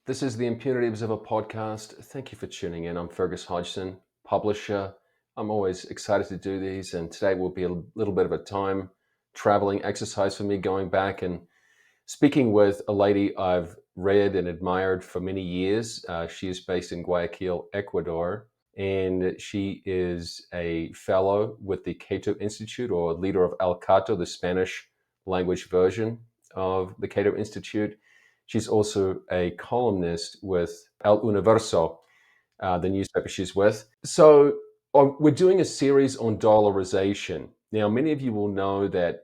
This is the Impunity Observer podcast. Thank you for tuning in. I'm Fergus Hodgson, publisher. I'm always excited to do these, and today will be a little bit of a time traveling exercise for me, going back and speaking with a lady I've read and admired for many years. She is based in Guayaquil, Ecuador, and she is a fellow with the Cato Institute, or leader of El Cato, the Spanish language version of the Cato Institute. She's also a columnist with El Universo, the newspaper she's with. So we're doing a series on dollarization. Now, many of you will know that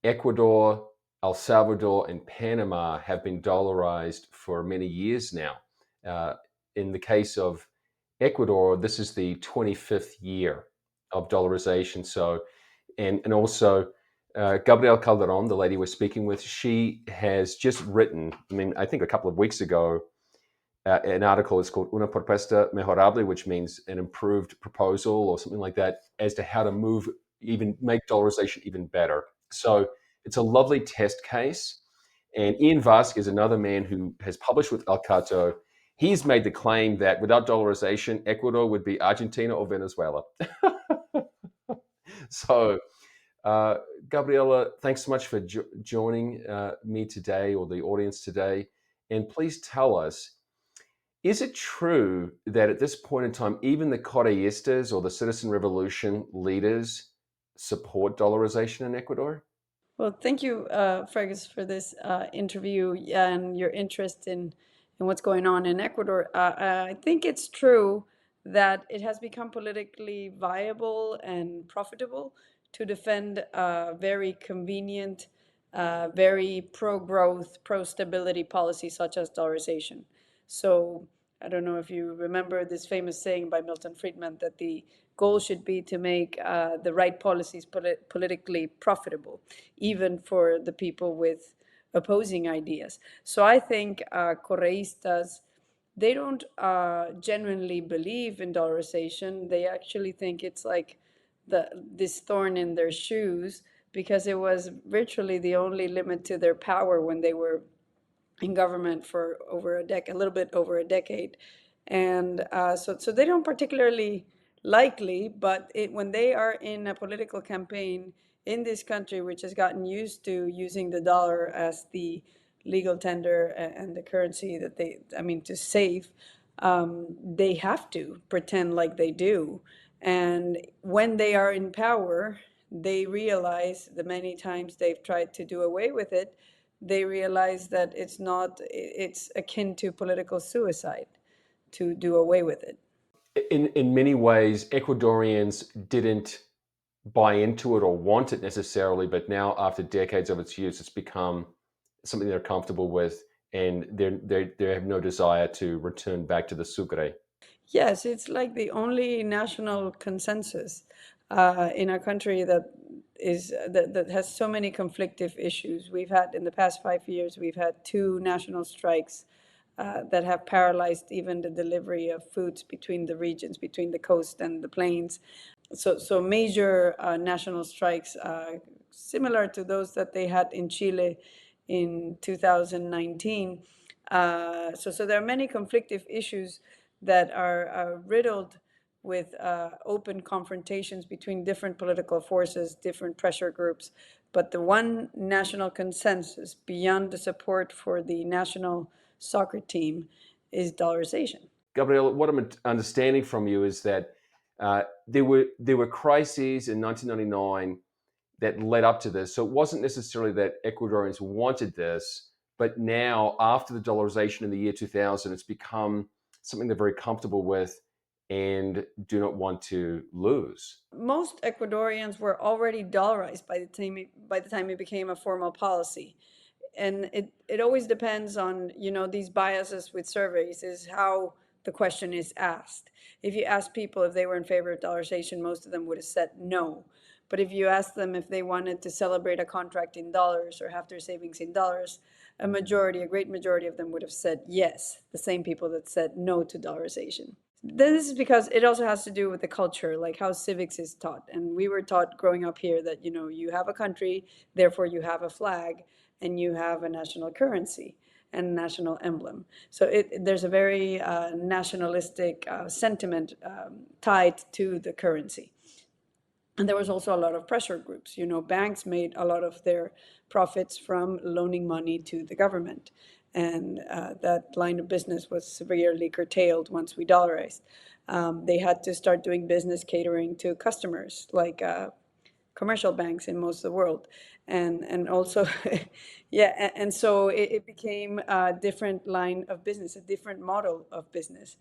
Ecuador, El Salvador, and Panama have been dollarized for many years now. In the case of Ecuador, this is the 25th year of dollarization. So, and also Gabriela Calderón, the lady we're speaking with, she has just written, I think a couple of weeks ago, an article is called Una propuesta mejorable, which means an improved proposal or something like that, as to how to make dollarization even better. So it's a lovely test case. And Ian Vask is another man who has published with El Cato. He's made the claim that without dollarization, Ecuador would be Argentina or Venezuela. So, uh, Gabriela, thanks so much for joining me today, or the audience today. And please tell us, is it true that at this point in time, even the Correístas, or the citizen revolution leaders, support dollarization in Ecuador? Well, thank you, Fergus, for this interview and your interest in what's going on in Ecuador. I think it's true that it has become politically viable and profitable to defend a very convenient, very pro-growth, pro-stability policy such as dollarization. So I don't know if you remember this famous saying by Milton Friedman that the goal should be to make the right policies politically profitable, even for the people with opposing ideas. So I think Correistas, they don't genuinely believe in dollarization. They actually think it's like this thorn in their shoes, because it was virtually the only limit to their power when they were in government for over a decade, a little bit over a decade. And so they don't particularly likely, but when they are in a political campaign in this country, which has gotten used to using the dollar as the legal tender and the currency that to save, they have to pretend like they do. And when they are in power, they realize the many times they've tried to do away with it, they realize that it's akin to political suicide to do away with it. In many ways, Ecuadorians didn't buy into it or want it necessarily, but now after decades of its use, it's become something they're comfortable with, and they have no desire to return back to the sucre. Yes, it's like the only national consensus in a country that has so many conflictive issues. We've had in the past 5 years, we've had two national strikes that have paralyzed even the delivery of foods between the regions, between the coast and the plains. So major national strikes, similar to those that they had in Chile in 2019. So there are many conflictive issues that are riddled with open confrontations between different political forces, different pressure groups. But the one national consensus beyond the support for the national soccer team is dollarization. Gabriel, what I'm understanding from you is that there were crises in 1999 that led up to this. So it wasn't necessarily that Ecuadorians wanted this, but now after the dollarization in the year 2000, it's become something they're very comfortable with and do not want to lose. Most Ecuadorians were already dollarized by the time it became a formal policy. And it always depends on, these biases with surveys is how the question is asked. If you ask people if they were in favor of dollarization, most of them would have said no. But if you ask them if they wanted to celebrate a contract in dollars or have their savings in dollars, a great majority of them would have said yes, the same people that said no to dollarization. This is because it also has to do with the culture, like how civics is taught. And we were taught growing up here that, you have a country, therefore you have a flag and you have a national currency. and national emblem. So there's a very nationalistic sentiment tied to the currency. And there was also a lot of pressure groups. You know, banks made a lot of their profits from loaning money to the government. And that line of business was severely curtailed once we dollarized. They had to start doing business catering to customers, like commercial banks in most of the world, and also yeah, and so it became a different line of business, a different model of business.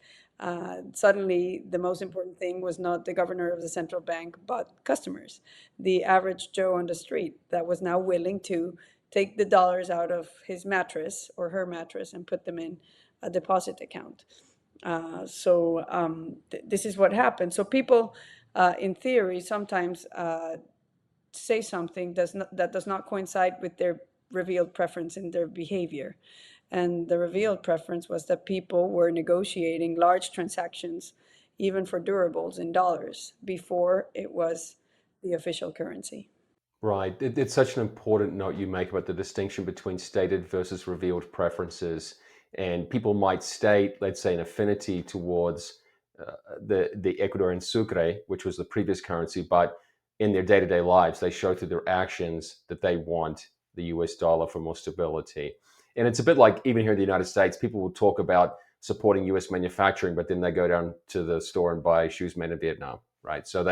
Suddenly the most important thing was not the governor of the central bank, but customers, the average Joe on the street, that was now willing to take the dollars out of his mattress or her mattress and put them in a deposit account. This is what happened. So people, in theory, sometimes say something that does not coincide with their revealed preference in their behavior. And the revealed preference was that people were negotiating large transactions, even for durables, in dollars before it was the official currency. Right. It's such an important note you make about the distinction between stated versus revealed preferences. And people might state, let's say, an affinity towards the Ecuadorian sucre, which was the previous currency, but in their day-to-day lives, they show through their actions that they want the US dollar for more stability. And it's a bit like even here in the United States, people will talk about supporting US manufacturing, but then they go down to the store and buy shoes made in Vietnam, right? So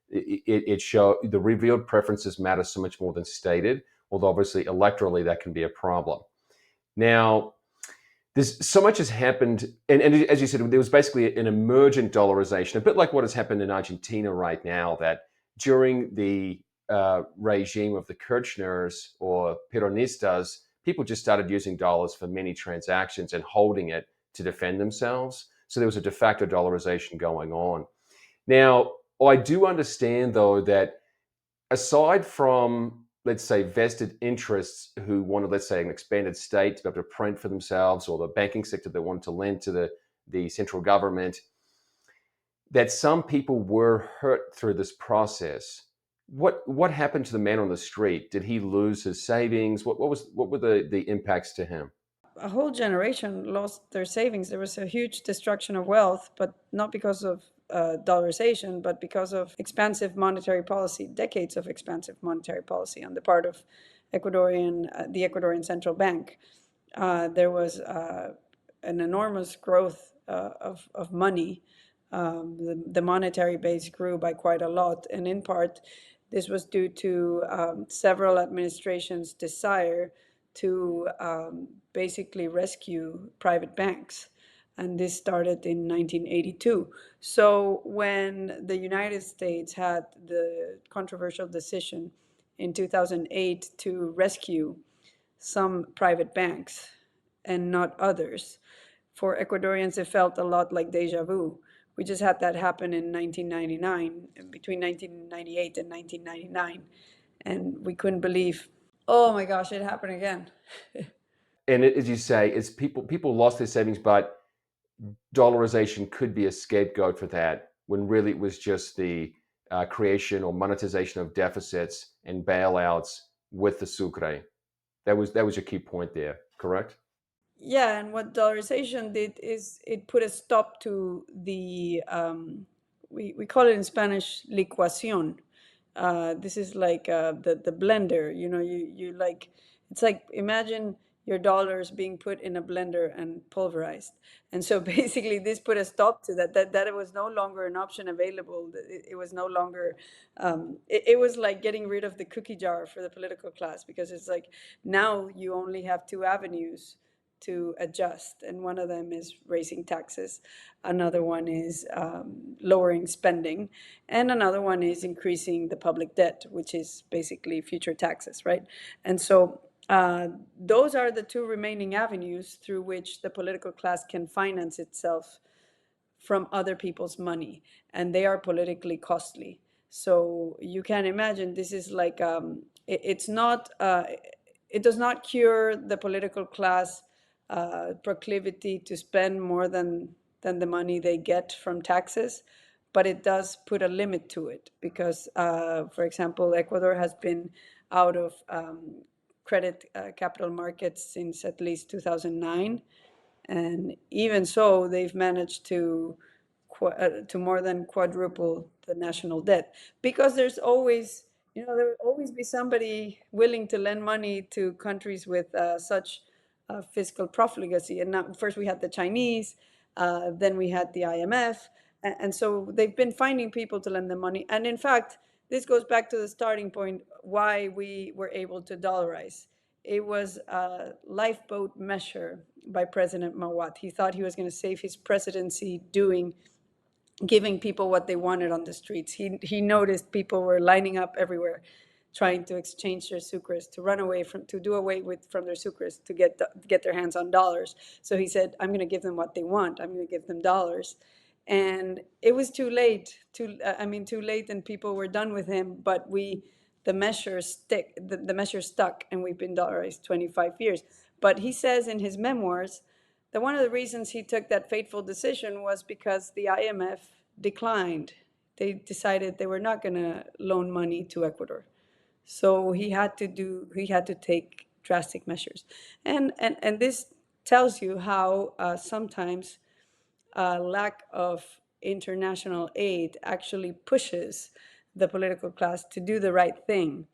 it show the revealed preferences matter so much more than stated, although obviously electorally that can be a problem. Now, there's so much has happened, and as you said, there was basically an emergent dollarization, a bit like what has happened in Argentina right now, that during the regime of the Kirchners or Peronistas, people just started using dollars for many transactions and holding it to defend themselves. So there was a de facto dollarization going on. Now, I do understand, though, that aside from, let's say, vested interests who wanted, let's say, an expanded state to be able to print for themselves, or the banking sector that wanted to lend to the central government, that some people were hurt through this process. What happened to the man on the street? Did he lose his savings? What were the impacts to him? A whole generation lost their savings. There was a huge destruction of wealth, but not because of dollarization, but because of expansive monetary policy, decades of expansive monetary policy on the part of the Ecuadorian central bank. There was an enormous growth of money. The monetary base grew by quite a lot, and in part, this was due to several administrations' desire to basically rescue private banks. And this started in 1982. So when the United States had the controversial decision in 2008 to rescue some private banks and not others, for Ecuadorians, it felt a lot like deja vu. We just had that happen in 1999, between 1998 and 1999, and we couldn't believe, oh my gosh, it happened again. And as you say, it's people lost their savings, but dollarization could be a scapegoat for that, when really it was just the creation or monetization of deficits and bailouts with the sucre. That was your key point there, correct? Yeah, and what dollarization did is it put a stop to the, we call it in Spanish licuación. This is like the blender, you know, you like, it's like, imagine your dollars being put in a blender and pulverized. And so basically this put a stop to that it was no longer an option available. It was no longer, it was like getting rid of the cookie jar for the political class, because it's like now you only have two avenues to adjust, and one of them is raising taxes, another one is lowering spending, and another one is increasing the public debt, which is basically future taxes, right? And so those are the two remaining avenues through which the political class can finance itself from other people's money, and they are politically costly. So you can imagine this is like, it's not, it does not cure the political class proclivity to spend more than the money they get from taxes, but it does put a limit to it, because, for example, Ecuador has been out of credit capital markets since at least 2009. And even so, they've managed to more than quadruple the national debt, because there's always, there will always be somebody willing to lend money to countries with such fiscal profligacy. And now, first we had the Chinese, then we had the IMF, and so they've been finding people to lend them money. And in fact, this goes back to the starting point why we were able to dollarize. It was a lifeboat measure by President Mawat. He thought he was going to save his presidency giving people what they wanted on the streets. He noticed people were lining up everywhere, trying to exchange their sucres, to run away from, to do away with from their sucres, to get their hands on dollars. So he said, "I'm going to give them what they want. I'm going to give them dollars." And it was too late. Too late, and people were done with him. But the measure the measure stuck, and we've been dollarized 25 years. But he says in his memoirs that one of the reasons he took that fateful decision was because the IMF declined. They decided they were not going to loan money to Ecuador. So he had to take drastic measures. And this tells you how sometimes lack of international aid actually pushes the political class to do the right thing,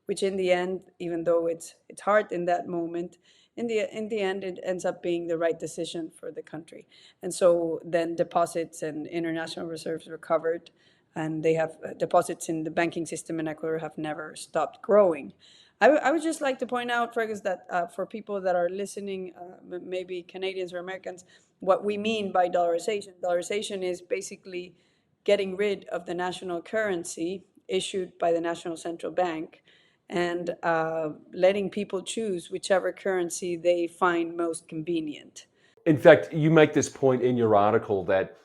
which in the end, even though it's hard in that moment, in the end, it ends up being the right decision for the country. And so then deposits and international reserves recovered, and they have deposits in the banking system in Ecuador have never stopped growing. I would just like to point out, Fergus, that for people that are listening, maybe Canadians or Americans, what we mean by dollarization. Dollarization is basically getting rid of the national currency issued by the National Central Bank, and letting people choose whichever currency they find most convenient. In fact, you make this point in your article that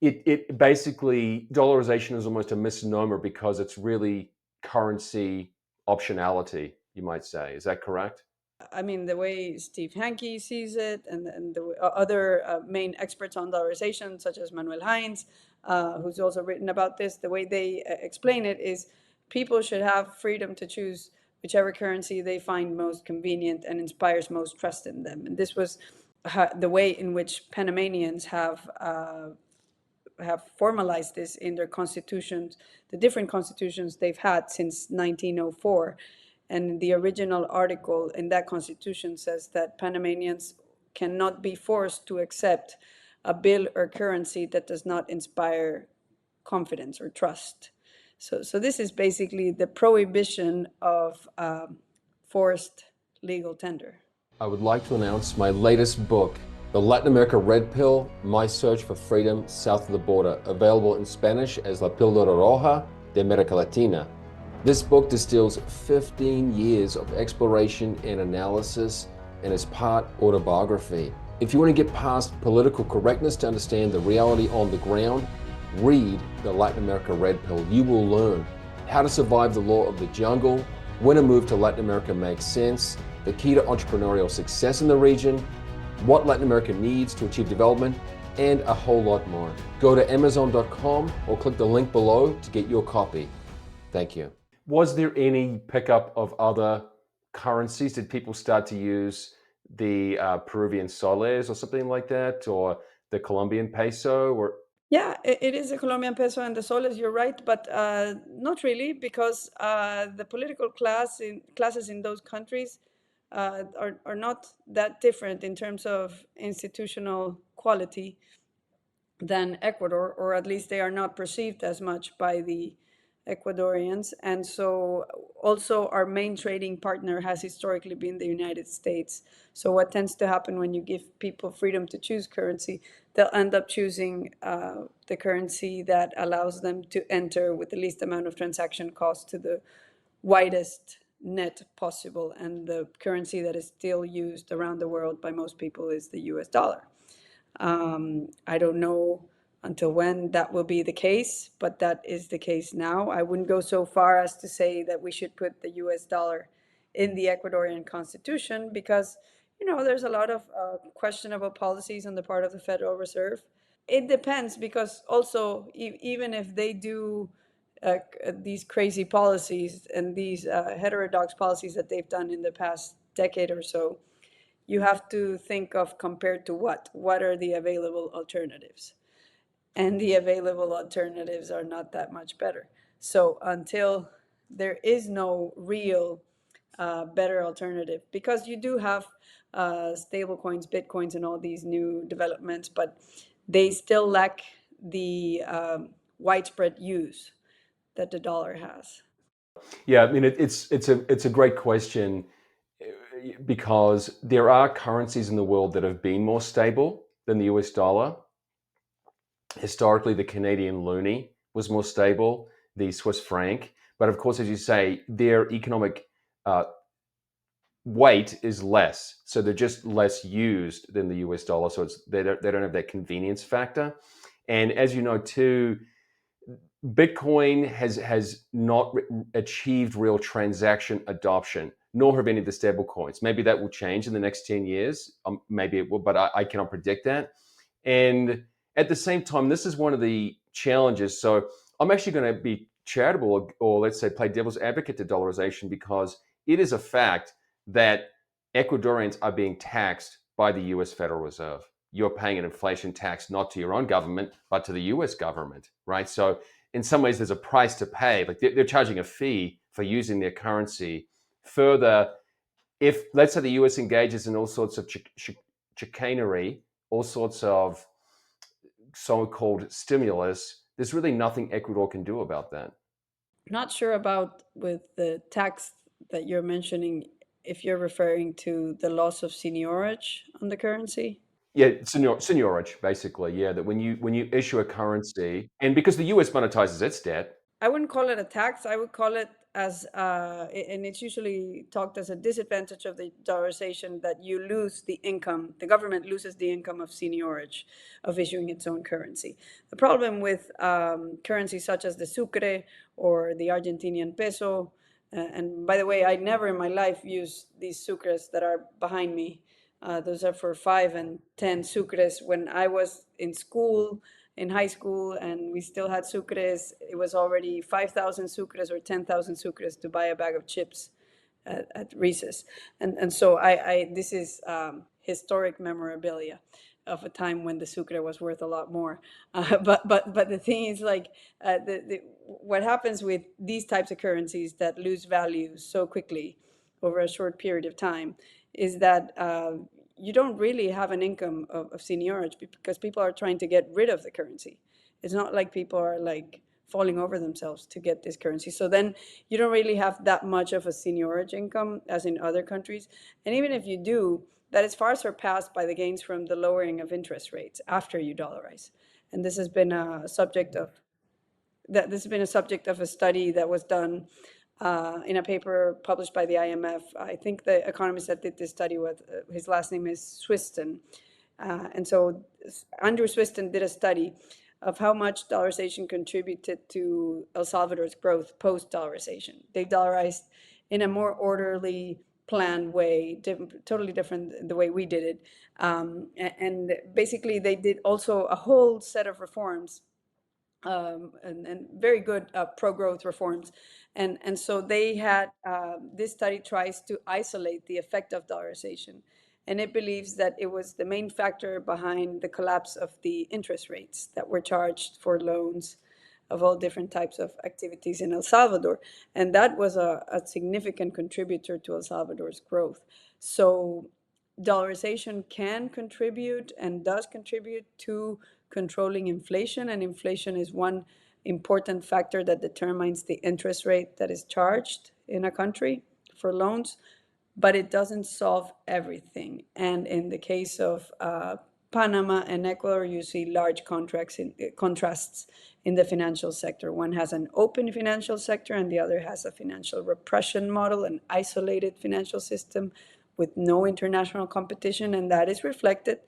it basically, dollarization is almost a misnomer because it's really currency optionality, you might say. Is that correct? I mean, the way Steve Hanke sees it, and the other main experts on dollarization, such as Manuel Hines, who's also written about this, the way they explain it is people should have freedom to choose whichever currency they find most convenient and inspires most trust in them. And this was the way in which Panamanians have formalized this in their constitutions, the different constitutions they've had since 1904. And the original article in that constitution says that Panamanians cannot be forced to accept a bill or currency that does not inspire confidence or trust. So this is basically the prohibition of forced legal tender. I would like to announce my latest book, The Latin America Red Pill, My Search for Freedom South of the Border, available in Spanish as La Píldora Roja de América Latina. This book distills 15 years of exploration and analysis and is part autobiography. If you want to get past political correctness to understand the reality on the ground, read The Latin America Red Pill. You will learn how to survive the law of the jungle, when a move to Latin America makes sense, the key to entrepreneurial success in the region, what Latin America needs to achieve development, and a whole lot more. Go to Amazon.com or click the link below to get your copy. Thank you. Was there any pickup of other currencies? Did people start to use the Peruvian soles or something like that, or the Colombian peso? Or Yeah, it is the Colombian peso and the soles. You're right, but not really, because the political classes in those countries are not that different in terms of institutional quality than Ecuador, or at least they are not perceived as much by the Ecuadorians. And so also our main trading partner has historically been the United States. So what tends to happen when you give people freedom to choose currency, they'll end up choosing the currency that allows them to enter with the least amount of transaction cost to the widest net possible. And the currency that is still used around the world by most people is the US dollar. I don't know until when that will be the case, but that is the case now. I wouldn't go so far as to say that we should put the US dollar in the Ecuadorian constitution, because, there's a lot of questionable policies on the part of the Federal Reserve. It depends, because also, even if they do these crazy policies and these heterodox policies that they've done in the past decade or so, you have to think of compared to what? What are the available alternatives? And the available alternatives are not that much better. So until there is no real better alternative, because you do have stable coins, bitcoins, and all these new developments, but they still lack the widespread use that the dollar has. Yeah, I mean, it's a great question because there are currencies in the world that have been more stable than the US dollar. Historically, the Canadian loonie was more stable, the Swiss franc. But of course, as you say, their economic uh, weight is less. So they're just less used than the US dollar. So they don't have that convenience factor. And as you know, too, Bitcoin has not achieved real transaction adoption, nor have any of the stable coins. Maybe that will change in the next 10 years. Maybe it will, but I cannot predict that. And at the same time, this is one of the challenges. So I'm actually going to be charitable or let's say play devil's advocate to dollarization because it is a fact that Ecuadorians are being taxed by the US Federal Reserve. You're paying an inflation tax not to your own government, but to the US government, right? So in some ways, there's a price to pay. Like they're charging a fee for using their currency. Further, if let's say the US engages in all sorts of chicanery, all sorts of so-called stimulus, there's really nothing Ecuador can do about that. Not sure about with the tax that you're mentioning, if you're referring to the loss of seniorage on the currency. Yeah, seniorage, basically. Yeah, that when you issue a currency, and because the US monetizes its debt. I wouldn't call it a tax. I would call it as, and it's usually talked as a disadvantage of the dollarization that you lose the income. The government loses the income of seniorage of issuing its own currency. The problem with currencies such as the sucre or the Argentinian peso, and by the way, I never in my life use these sucres that are behind me. Those are for 5 and 10 sucres. When I was in school, in high school, and we still had sucres, it was already 5,000 sucres or 10,000 sucres to buy a bag of chips at recess. And so this is historic memorabilia of a time when the sucre was worth a lot more. But the thing is, like, what happens with these types of currencies that lose value so quickly over a short period of time is that you don't really have an income of seniorage because people are trying to get rid of the currency. It's not like people are like falling over themselves to get this currency. So then you don't really have that much of a seniorage income as in other countries. And even if you do, that is far surpassed by the gains from the lowering of interest rates after you dollarize. And this has been a subject of a study that was done in a paper published by the IMF. I think the economist that did this study, his last name is Swiston. And so Andrew Swiston did a study of how much dollarization contributed to El Salvador's growth post-dollarization. They dollarized in a more orderly, planned way, totally different the way we did it. And basically, they did also a whole set of reforms and very good pro-growth reforms. And so they had, this study tries to isolate the effect of dollarization. And it believes that it was the main factor behind the collapse of the interest rates that were charged for loans of all different types of activities in El Salvador. And that was a significant contributor to El Salvador's growth. So dollarization can contribute and does contribute to controlling inflation, and inflation is one important factor that determines the interest rate that is charged in a country for loans, but it doesn't solve everything. And in the case of Panama and Ecuador, you see large contrasts in the financial sector. One has an open financial sector, and the other has a financial repression model, an isolated financial system with no international competition, and that is reflected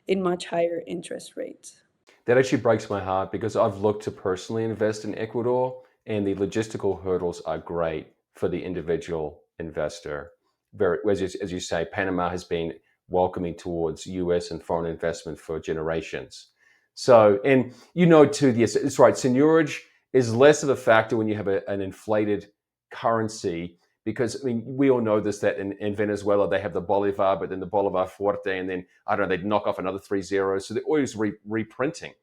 in much higher interest rates. That actually breaks my heart because I've looked to personally invest in Ecuador, and the logistical hurdles are great for the individual investor. Very, as you say, Panama has been welcoming towards US and foreign investment for generations. So, and you know, too, yes, it's right. Seniorage is less of a factor when you have an inflated currency. Because I mean, we all know this, that in Venezuela they have the bolivar, but then the bolivar fuerte, and then I don't know, they'd knock off another three zeros, so they're always reprinting.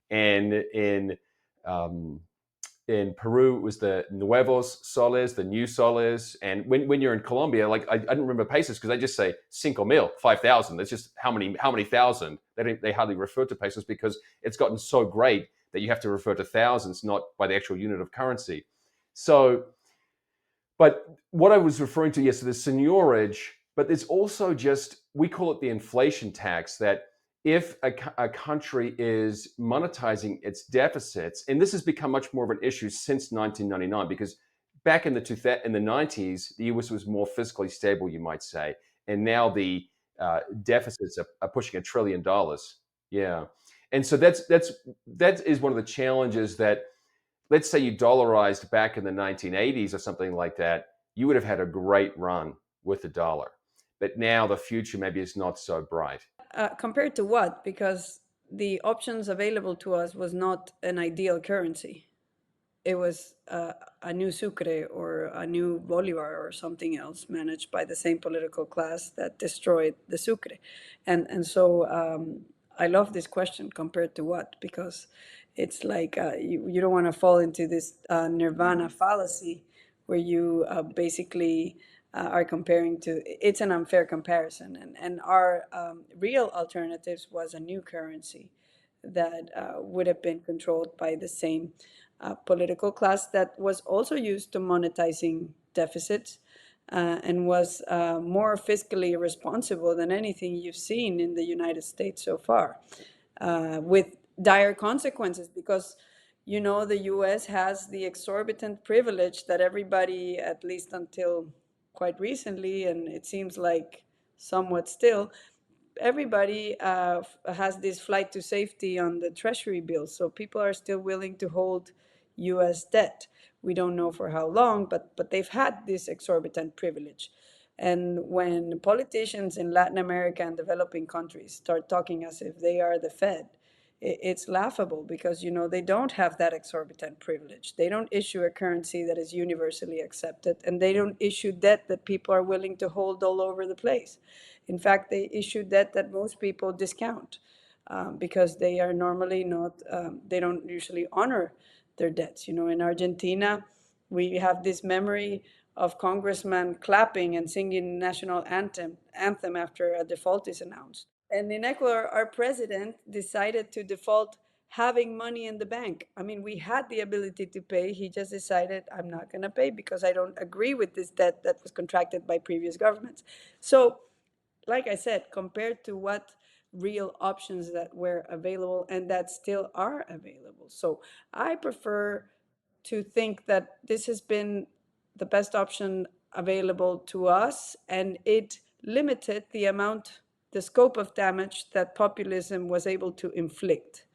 And um, in Peru, it was the nuevos soles, the new soles. And when you're in Colombia, like I don't remember pesos because they just say 5,000, 5,000. That's just how many thousand. They hardly refer to pesos because it's gotten so great that you have to refer to thousands, not by the actual unit of currency. So, but what I was referring to, yes, so there's seigniorage, but there's also just, we call it the inflation tax, that if a country is monetizing its deficits, and this has become much more of an issue since 1999, because back in the 90s, the US was more fiscally stable, you might say, and now the deficits are pushing $1 trillion. Yeah, and so that is one of the challenges that, let's say you dollarized back in the 1980s or something like that, you would have had a great run with the dollar. But now the future maybe is not so bright. Compared to what? Because the options available to us was not an ideal currency. It was a new Sucre or a new Bolivar or something else managed by the same political class that destroyed the Sucre. And so I love this question, compared to what? Because it's like you don't want to fall into this nirvana fallacy where you basically are comparing to, it's an unfair comparison. And our real alternatives was a new currency that would have been controlled by the same political class that was also used to monetizing deficits and was more fiscally responsible than anything you've seen in the United States so far, with dire consequences because the US has the exorbitant privilege that everybody, at least until quite recently, and it seems like somewhat still, everybody has this flight to safety on the treasury bills. So people are still willing to hold US debt. We don't know for how long, but they've had this exorbitant privilege. And when politicians in Latin America and developing countries start talking as if they are the Fed, it's laughable because they don't have that exorbitant privilege. They don't issue a currency that is universally accepted, and they don't issue debt that people are willing to hold all over the place. In fact, they issue debt that most people discount because they are normally not, they don't usually honor their debts. In Argentina, we have this memory of congressmen clapping and singing national anthem after a default is announced. And in Ecuador, our president decided to default having money in the bank. I mean, we had the ability to pay. He just decided, I'm not going to pay because I don't agree with this debt that was contracted by previous governments. So, like I said, compared to what real options that were available and that still are available. So I prefer to think that this has been the best option available to us, and it limited the scope of damage that populism was able to inflict.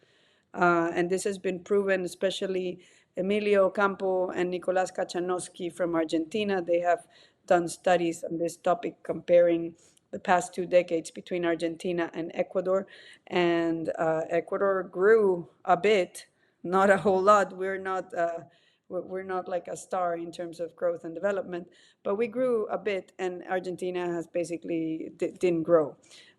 And this has been proven, especially Emilio Campo and Nicolás Kachanowski from Argentina. They have done studies on this topic comparing the past 2 decades between Argentina and Ecuador. And Ecuador grew a bit, not a whole lot. We're not like a star in terms of growth and development, but we grew a bit, and Argentina has basically didn't grow.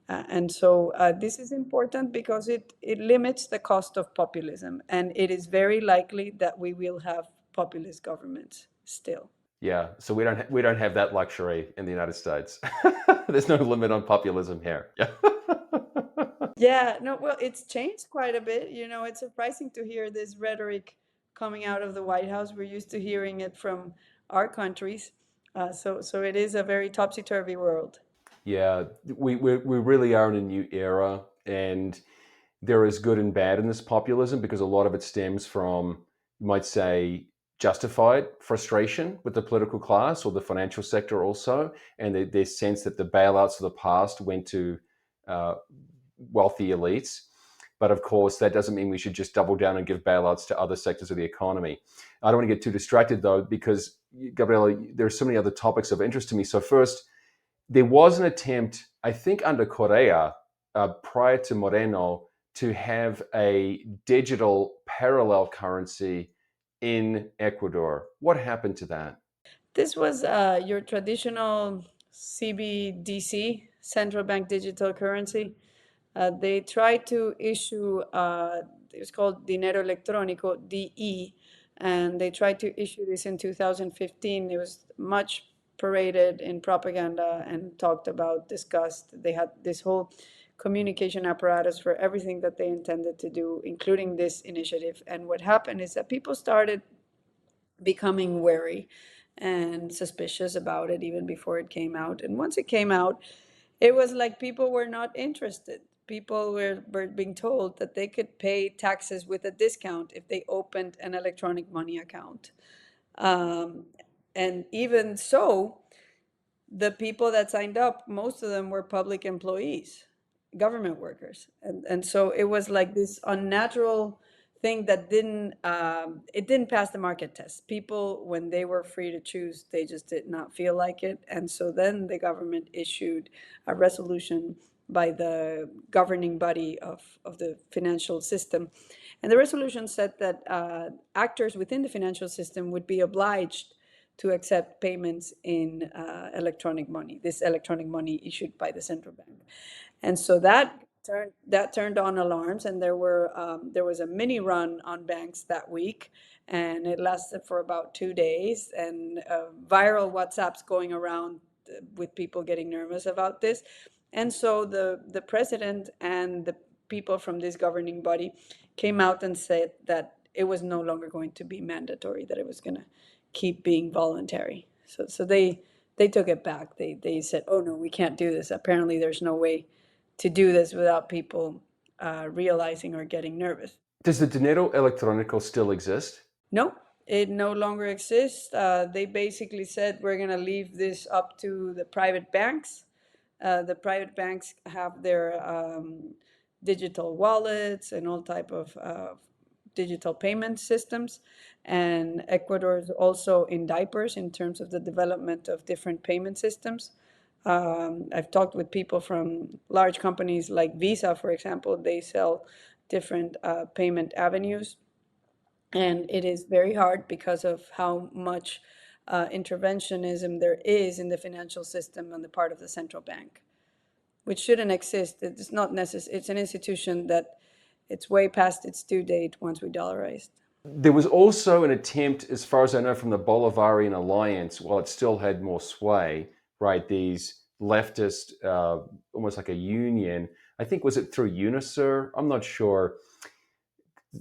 And so this is important because it limits the cost of populism, and it is very likely that we will have populist governments still. Yeah, so we don't have that luxury in the United States. There's no limit on populism here. Yeah. Yeah, no, well, it's changed quite a bit. It's surprising to hear this rhetoric coming out of the White House. We're used to hearing it from our countries. So it is a very topsy-turvy world. Yeah, we really are in a new era, and there is good and bad in this populism because a lot of it stems from, you might say, justified frustration with the political class or the financial sector also, and their sense that the bailouts of the past went to uh, wealthy elites. But of course, that doesn't mean we should just double down and give bailouts to other sectors of the economy. I don't want to get too distracted though, because Gabriela, there are so many other topics of interest to me. So first, there was an attempt, I think, under Correa, prior to Moreno, to have a digital parallel currency in Ecuador. What happened to that? This was your traditional CBDC, central bank digital currency. They tried to issue, it's called Dinero Electrónico, DE, and they tried to issue this in 2015. It was much paraded in propaganda and talked about, discussed. They had this whole communication apparatus for everything that they intended to do, including this initiative. And what happened is that people started becoming wary and suspicious about it even before it came out. And once it came out, it was like people were not interested. People were being told that they could pay taxes with a discount if they opened an electronic money account. Um, and even so, the people that signed up, most of them were public employees, government workers, and so it was like this unnatural thing that didn't pass the market test. People, when they were free to choose, they just did not feel like it, and so then the government issued a resolution by the governing body of the financial system, and the resolution said that actors within the financial system would be obliged to accept payments in electronic money, this electronic money issued by the central bank. And so that turned on alarms, and there was a mini run on banks that week, and it lasted for about 2 days, and viral WhatsApps going around with people getting nervous about this. And so the president and the people from this governing body came out and said that it was no longer going to be mandatory, that it was going to keep being voluntary. So they took it back. They said, "Oh no, we can't do this. Apparently, there's no way to do this without people realizing or getting nervous." Does the dinero electrónico still exist? No, it no longer exists. They basically said we're going to leave this up to the private banks. The private banks have their digital wallets and all type of digital payment systems. And Ecuador is also in diapers in terms of the development of different payment systems. I've talked with people from large companies like Visa, for example. They sell different payment avenues, and it is very hard because of how much interventionism there is in the financial system on the part of the central bank, which shouldn't exist. It's not necessary. It's an institution that it's way past its due date once we dollarized. There was also an attempt, as far as I know, from the Bolivarian Alliance, while it still had more sway, right? These leftist, almost like a union. I think, was it through Universo? I'm not sure.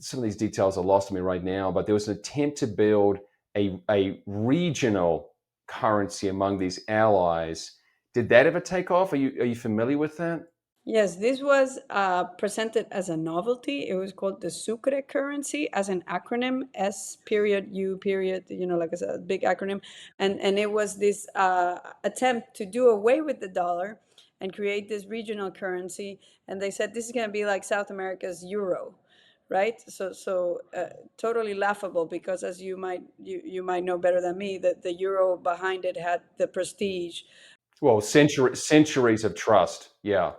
Some of these details are lost to me right now, but there was an attempt to build a regional currency among these allies. Did that ever take off? Are you familiar with that? Yes, this was presented as a novelty. It was called the Sucre currency as an acronym, S period U period, like as a big acronym. And it was this attempt to do away with the dollar and create this regional currency. And they said this is going to be like South America's euro, right? So totally laughable, because as you might know better than me, that the euro behind it had the prestige, Well, centuries of trust. Yeah.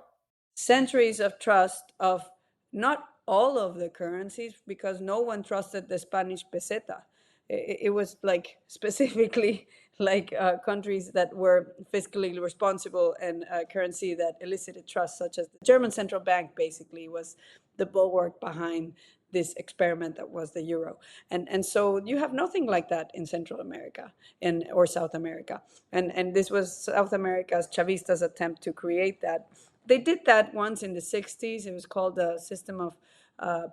centuries of trust of not all of the currencies, because no one trusted the Spanish peseta. It was like specifically like countries that were fiscally responsible, and a currency that elicited trust, such as the German central bank, basically was the bulwark behind this experiment that was the euro. And so you have nothing like that in Central America and or South America. And this was South America's Chavistas attempt to create that. They did that once in the 60s. It was called a system of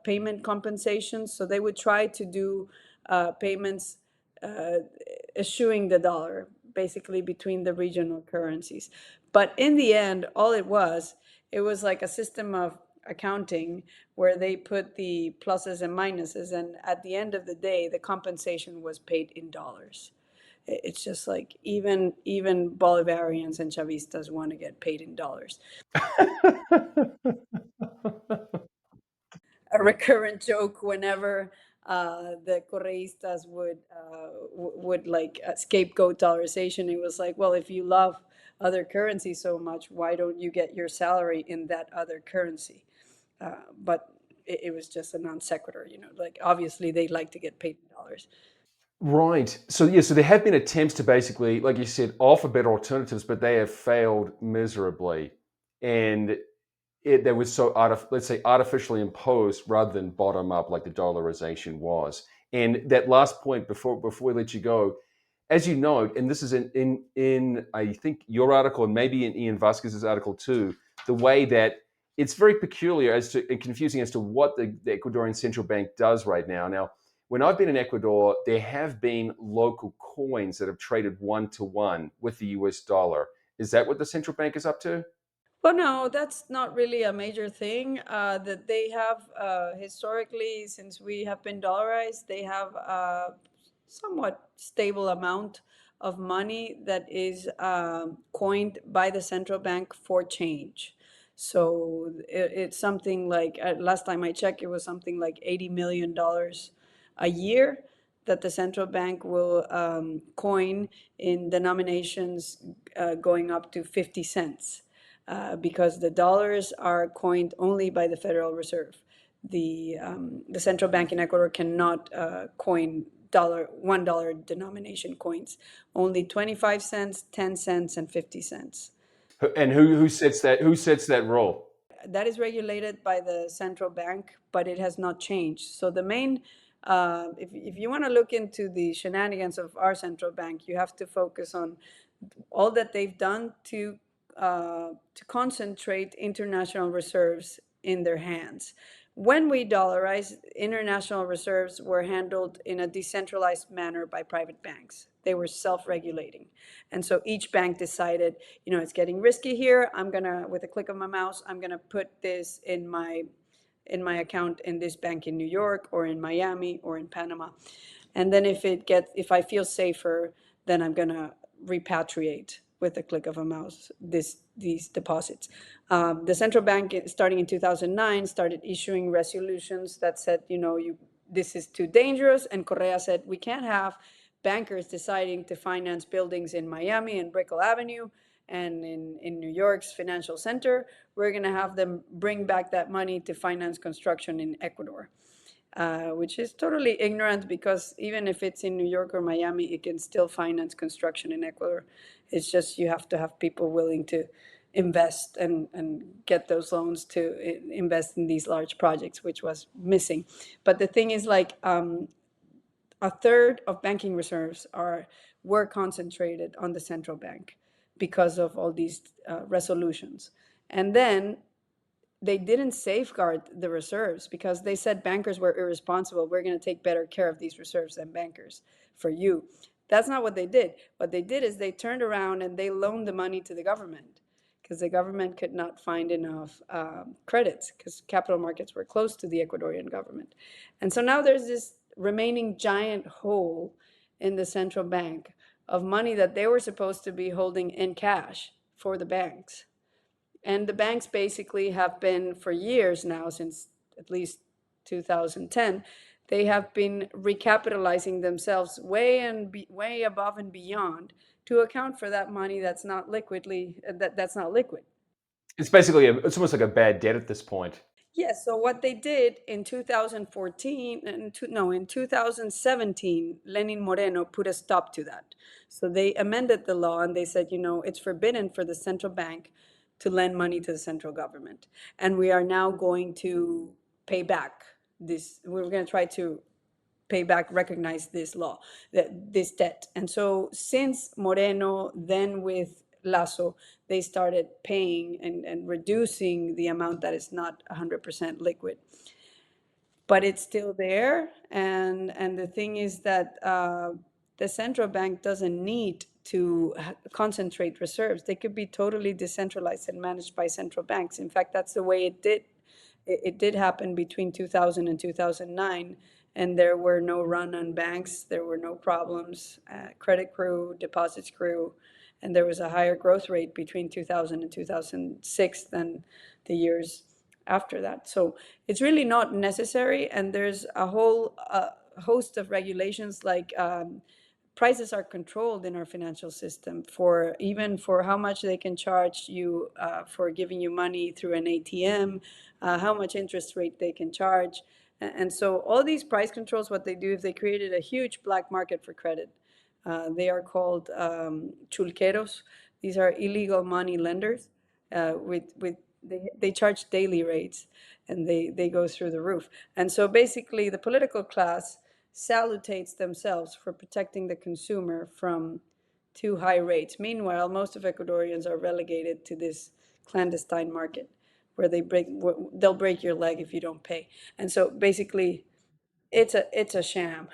payment compensation. So they would try to do payments uh, eschewing the dollar, basically between the regional currencies. But in the end, all it was like a system of accounting where they put the pluses and minuses. And at the end of the day, the compensation was paid in dollars. It's just like even Bolivarians and Chavistas want to get paid in dollars. A recurrent joke whenever the Correistas would like scapegoat dollarization. It was like, well, if you love other currencies so much, why don't you get your salary in that other currency? But it was just a non sequitur. Like obviously they like to get paid in dollars. Right. So yeah, so there have been attempts to basically, like you said, offer better alternatives, but they have failed miserably. And that was so let's say artificially imposed rather than bottom up like the dollarization was. And that last point before we let you go, as you note, and this is in I think your article and maybe in Ian Vasquez's article too, the way that it's very peculiar as to and confusing as to what the Ecuadorian central bank does right now. Now, when I've been in Ecuador, there have been local coins that have traded 1-to-1 with the US dollar. Is that what the central bank is up to? Well, no, that's not really a major thing. That they have historically, since we have been dollarized, they have a somewhat stable amount of money that is coined by the central bank for change. So it's something like, last time I checked, it was something like $80 million a year that the central bank will coin in denominations going up to 50 cents because the dollars are coined only by the Federal Reserve. The central bank in Ecuador cannot coin $1 denomination coins. Only 25 cents, 10 cents, and 50 cents. And who sets that? Who sets that rule? That is regulated by the central bank, but it has not changed. So the main, if you want to look into the shenanigans of our central bank, you have to focus on all that they've done to concentrate international reserves in their hands. When we dollarized, international reserves were handled in a decentralized manner by private banks. They were self-regulating. And so each bank decided, it's getting risky here. I'm going to, with a click of my mouse, I'm going to put this in my account in this bank in New York or in Miami or in Panama. And then if I feel safer, then I'm going to repatriate with a click of a mouse these deposits. The central bank, starting in 2009, started issuing resolutions that said, this is too dangerous. And Correa said, we can't have bankers deciding to finance buildings in Miami and Brickell Avenue and in New York's financial center. We're going to have them bring back that money to finance construction in Ecuador. Which is totally ignorant because even if it's in New York or Miami, it can still finance construction in Ecuador. It's just you have to have people willing to invest and get those loans to invest in these large projects, which was missing. But the thing is, like, a third of banking reserves were concentrated on the central bank because of all these resolutions. And then they didn't safeguard the reserves because they said bankers were irresponsible. We're going to take better care of these reserves than bankers for you. That's not what they did. What they did is they turned around and they loaned the money to the government because the government could not find enough credits because capital markets were closed to the Ecuadorian government. And so now there's this remaining giant hole in the central bank of money that they were supposed to be holding in cash for the banks. And the banks basically have been, for years now, since at least 2010, they have been recapitalizing themselves way above and beyond to account for that money that's not that's not liquid. It's basically it's almost like a bad debt at this point. Yes, so what they did in 2014, in 2017, Lenin Moreno put a stop to that. So they amended the law and they said, it's forbidden for the central bank to lend money to the central government. And we are now going to pay back this, we're going to try to pay back, recognize this law, this debt. And so since Moreno, then with Lasso, they started paying and reducing the amount that is not 100% liquid. But it's still there. And the thing is that the central bank doesn't need to concentrate reserves. They could be totally decentralized and managed by central banks. In fact, that's the way it did happen between 2000 and 2009, and there were no run on banks, there were no problems. Credit grew, deposits grew, and there was a higher growth rate between 2000 and 2006 than the years after that. So it's really not necessary, and there's a whole host of regulations like prices are controlled in our financial system, for even for how much they can charge you for giving you money through an ATM, how much interest rate they can charge. And so all these price controls, what they do is they created a huge black market for credit. They are called chulqueros. These are illegal money lenders. With they charge daily rates, and they go through the roof. And so basically, the political class salutates themselves for protecting the consumer from too high rates. Meanwhile, most of Ecuadorians are relegated to this clandestine market where they'll break your leg if you don't pay. And so basically, it's a sham.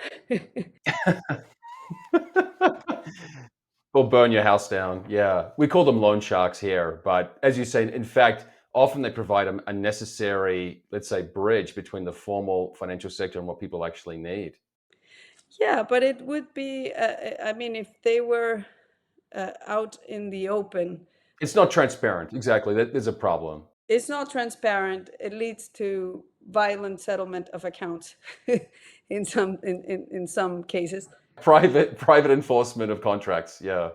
Or burn your house down. Yeah. We call them loan sharks here. But as you say, in fact, often they provide a necessary, let's say, bridge between the formal financial sector and what people actually need. Yeah, but it would be, I mean, if they were out in the open, It's not transparent. Exactly. There's a problem. it's not transparent. It leads to violent settlement of accounts in some cases. Private enforcement of contracts. Yeah.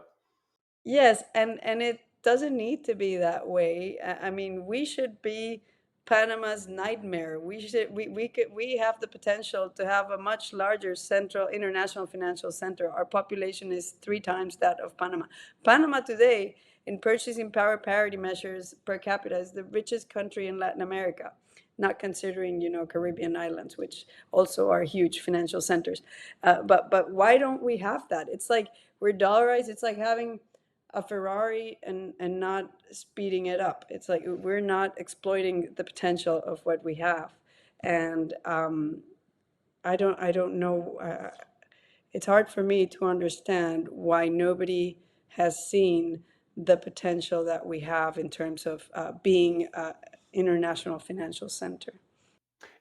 Yes, and it doesn't need to be that way. I mean, we should be Panama's nightmare. We have the potential to have a much larger central international financial center. Our population is 3 times that of Panama. Panama today, in purchasing power parity measures per capita, is the richest country in Latin America, not considering, Caribbean islands, which also are huge financial centers. But why don't we have that? It's like we're dollarized. It's like having a Ferrari and not speeding it up. It's like we're not exploiting the potential of what we have, and I don't know. It's hard for me to understand why nobody has seen the potential that we have in terms of being an international financial center.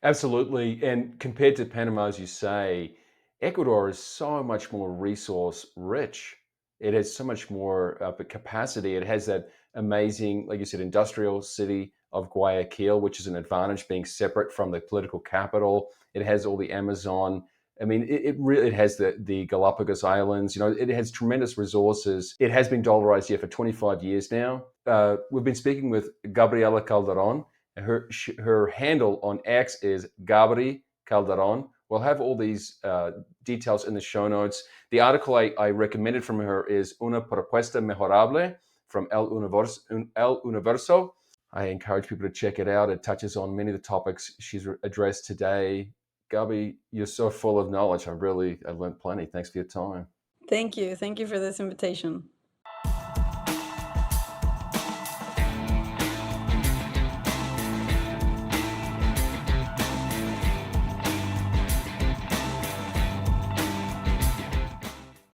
Absolutely. And compared to Panama, as you say, Ecuador is so much more resource rich. It has so much more capacity. It has that amazing, like you said, industrial city of Guayaquil, which is an advantage being separate from the political capital. It has all the Amazon. I mean, it really it has the Galapagos Islands. It has tremendous resources. It has been dollarized here for 25 years now. We've been speaking with Gabriela Calderón. Her handle on X is Gabri Calderón. We'll have all these details in the show notes. The article I recommended from her is Una propuesta mejorable from El Universo. I encourage people to check it out. It touches on many of the topics she's addressed today. Gabi, you're so full of knowledge. I've learned plenty. Thanks for your time. Thank you for this invitation.